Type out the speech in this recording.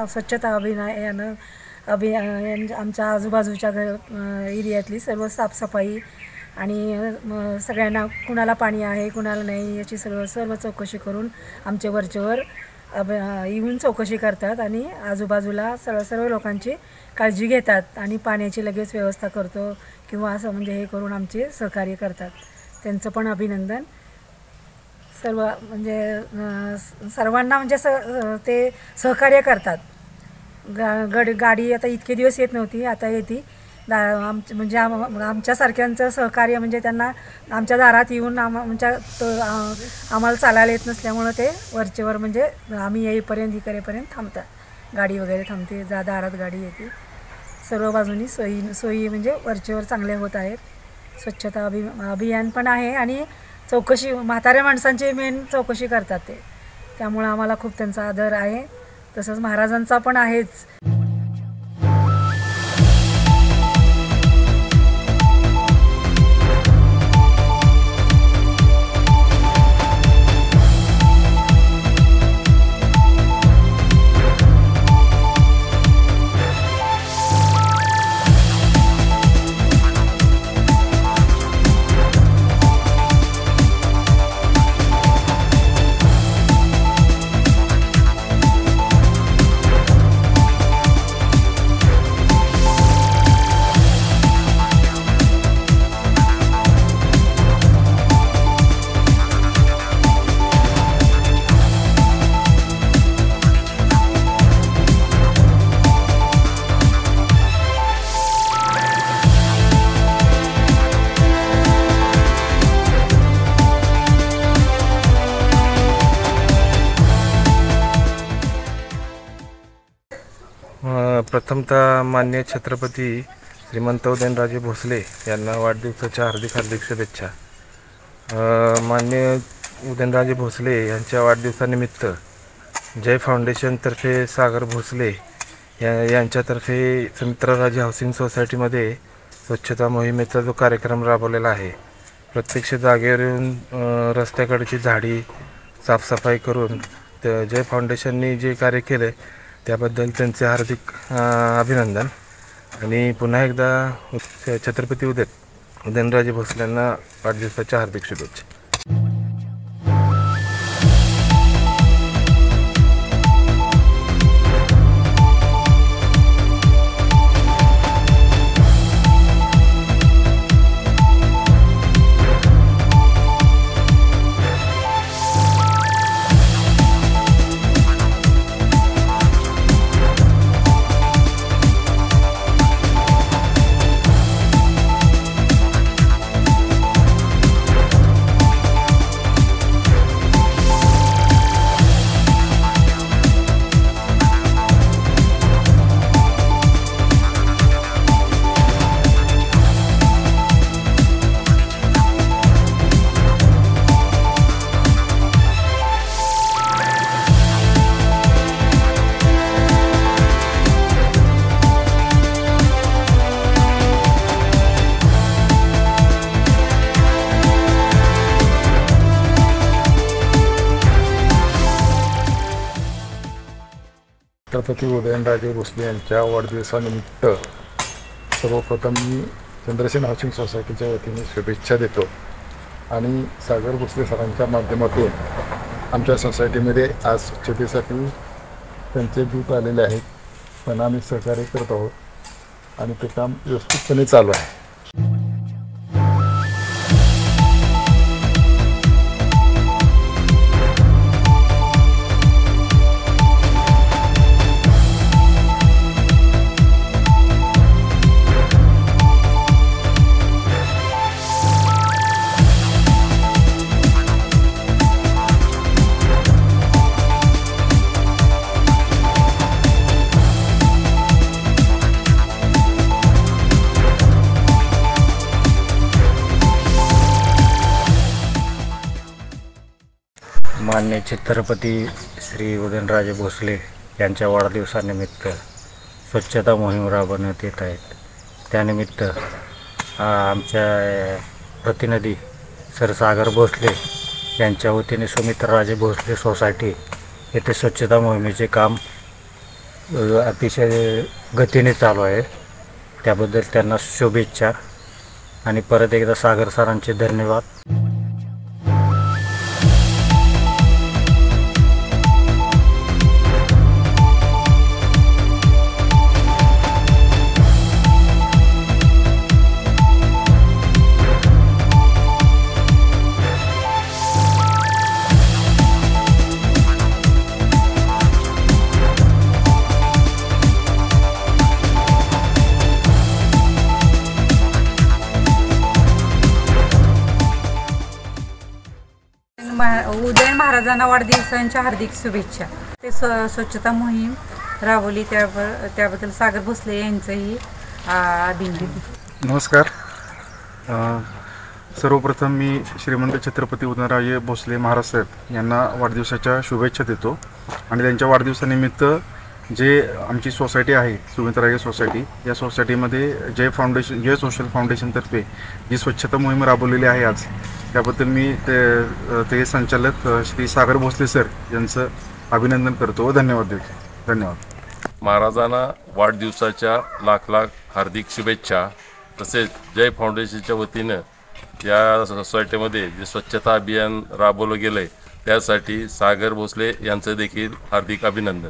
स्वच्छता अभियान आमच्या आजूबाजूच्या एरियातली सर्व साफसफाई आणि सगळ्यांना कुणाला पाणी आहे कुणाला नाही याची सर्व चौकशी करून आमचे वरचेवर येऊन चौकशी करतात आणि आजूबाजूला सर्व लोकांची काळजी घेतात आणि पाण्याची लगेच व्यवस्था करतो किंवा असं म्हणजे हे करून आमचे सहकार्य करतात. त्यांचं पण अभिनंदन. सर्वांना म्हणजे ते सहकार्य करतात. गाडी आता इतके दिवस येत नव्हती, आता येते. म्हणजे आमच्यासारख्यांचं सहकार्य म्हणजे त्यांना आमच्या दारात येऊन आम्हाला चालायला येत नसल्यामुळं ते वरचेवर म्हणजे आम्ही येईपर्यंत ही करेपर्यंत थांबतात. गाडी वगैरे थांबते, दारात गाडी येते. सर्व बाजूनी सोयी म्हणजे वरचेवर चांगले होत आहेत. स्वच्छता अभियान पण आहे आणि चौकशी म्हाताऱ्या माणसांची मेन चौकशी करतात ते. त्यामुळं आम्हाला खूप त्यांचा आदर आहे. तसंच महाराजांचा पण आहेच. प्रथमतः मान्य छत्रपती श्रीमंत उदयनराजे भोसले यांना वाढदिवसाच्या हार्दिक शुभेच्छा. मान्य उदयनराजे भोसले यांच्या वाढदिवसानिमित्त जय फाउंडेशनतर्फे सागर भोसले यांच्यातर्फे सुमित्राराजे हाऊसिंग सोसायटीमध्ये स्वच्छता मोहिमेचा जो कार्यक्रम राबवलेला आहे, प्रत्यक्ष जागेवर येऊन रस्त्याकडची झाडी साफसफाई करून जय फाउंडेशननी जे कार्य केले त्याबद्दल त्यांचे हार्दिक अभिनंदन. आणि पुन्हा एकदा छत्रपती उदयनराजे भोसले यांना वाढदिवसाच्या हार्दिक शुभेच्छा. छत्रपती उदयनराजे भोसले यांच्या वाढदिवसानिमित्त सर्वप्रथम मी चंद्रसेन हाऊसिंग सोसायटीच्या वतीने शुभेच्छा देतो आणि सागर भोसले सरांच्या माध्यमातून आमच्या सोसायटीमध्ये आज स्वच्छतेसाठी त्यांचे दूत आलेले आहेत. पण आम्ही सहकार्य करत आहोत आणि ते काम व्यवस्थितपणे चालू आहे. मान्य छत्रपती श्री उदयनराजे भोसले यांच्या वाढदिवसानिमित्त स्वच्छता मोहीम राबवण्यात येत आहेत. त्यानिमित्त आमच्या प्रतिनिधी सर सागर भोसले यांच्या वतीने सुमित्राराजे भोसले सोसायटी येथे स्वच्छता मोहिमेचे काम अतिशय गतीने चालू आहे. त्याबद्दल त्यांना शुभेच्छा आणि परत एकदा सागर सरांचे धन्यवाद. उदयन महाराजांना वाढदिवसांच्या हार्दिक शुभेच्छा. ते स्वच्छता मोहीम राबवली त्याबद्दल सागर भोसले यांचंही अभिनंदन. नमस्कार. सर्वप्रथम मी श्रीमंत छत्रपती उदयनराजे भोसले महाराज साहेब यांना वाढदिवसाच्या शुभेच्छा देतो. आणि त्यांच्या वाढदिवसानिमित्त जे आमची सोसायटी आहे सुमित्राजे सोसायटी, या सोसायटीमध्ये जय सोशल फाउंडेशनतर्फे जी स्वच्छता मोहीम राबवलेली आहे आज, त्याबद्दल मी ते संचालक श्री सागर भोसले सर यांचं अभिनंदन करतो व धन्यवाद देतो. धन्यवाद. महाराजांना वाढदिवसाच्या लाख लाख हार्दिक शुभेच्छा. तसेच जय फाउंडेशनच्या वतीनं या सोसायटीमध्ये जे स्वच्छता अभियान राबवलं गेलं आहे त्यासाठी सागर भोसले यांचं देखील हार्दिक अभिनंदन.